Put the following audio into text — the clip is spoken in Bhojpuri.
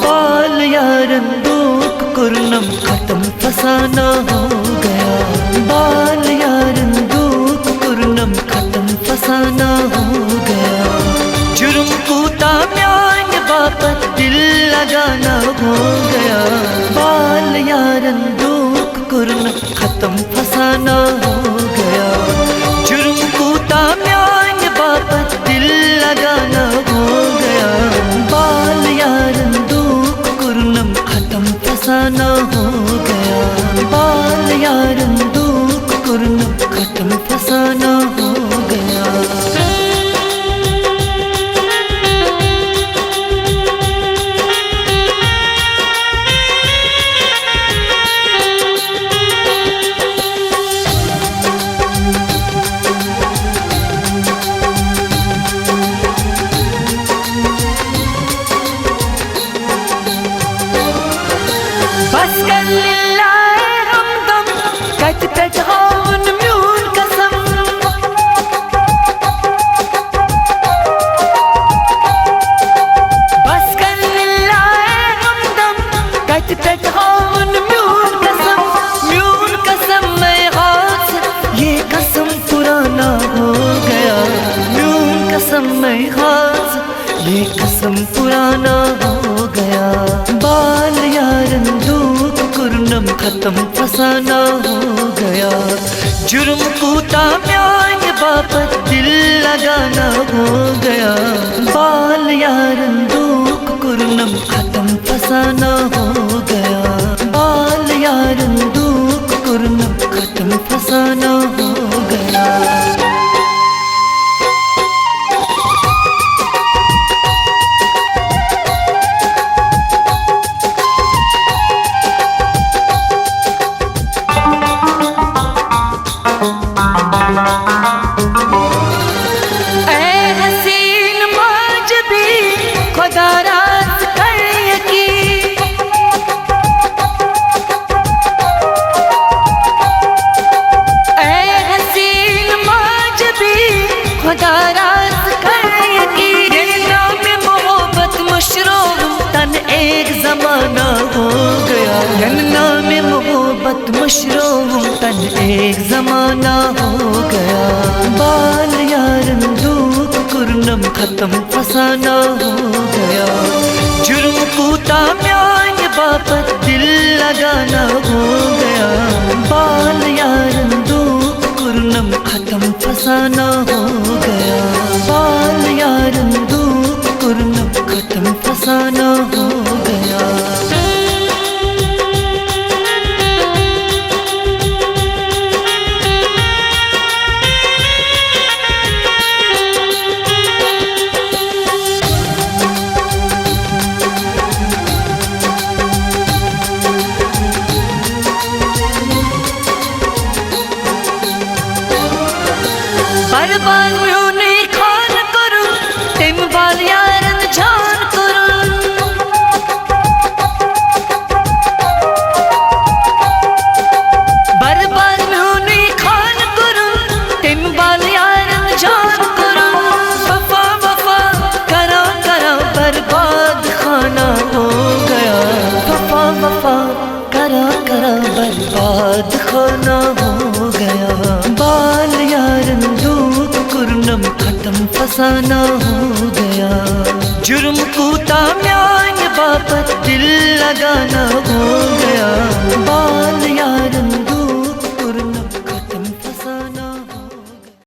बाल यारन दुख कुर्नम खत्म फसाना हो गया। बाल यारन दुख कुर्नम खत्म फसाना हो गया। जुर्म कूता म्यान बापत दिल लगाना हो गया। बाल यारन दुख कुर्नम खत्म फसाना हो गया। जुर्म कूता म्यान बापत दिल लगाना हो गया। बाल यारन दुख कुर्नम खत्म फसाना हो गया। बाल यारन दुख कुर्नम खत्म फसाना हो गया। बस कर लिल्लाह हमदम कट कट हावन म्यून कसम। बस कर लिल्लाह हमदम कट कट हावन म्यून कसम। म्यून कसम मैं हाथ ये कसम पुराना हो गया। म्यून कसम मैं हाथ ये कसम पुराना हो गया। बाल यारन दुख कुर्नम खत्म फसाना हो गया। जुर्म कूता म्यान बापत दिल लगाना हो गया। बाल यारन दुख कुर्नम खत्म फसाना हो गया। बाल यारन दुख कुर्नम खत्म फसाना हो गया। एक ज़माना हो गया। नाम मोहब्बत मशरूम तन एक ज़माना हो गया। बाल यारन दुख कुर्नम खत्म फसाना हो गया। जुर्म कूता म्यान बापत दिल लगाना हो गया। बाल यारन दुख कुर्नम खत्म फसाना हो गया। बाल यारन दुख कुर्नम खत्म फसाना हो गया। बर्बाद म्यूने खान करूं तेम बाल यारन जान करूं। बर्बाद म्यूने खान करूं तेम बाल यारन जान करूं। वफा वफा करा करा बर्बाद खाना हो गया। वफा वफा करा करा बर्बाद खाना हो गया। बाल यारन दुख कुर्नम खत्म फसाना हो गया। जुर्म कूता म्यान बापत दिल लगाना हो गया। बाल यार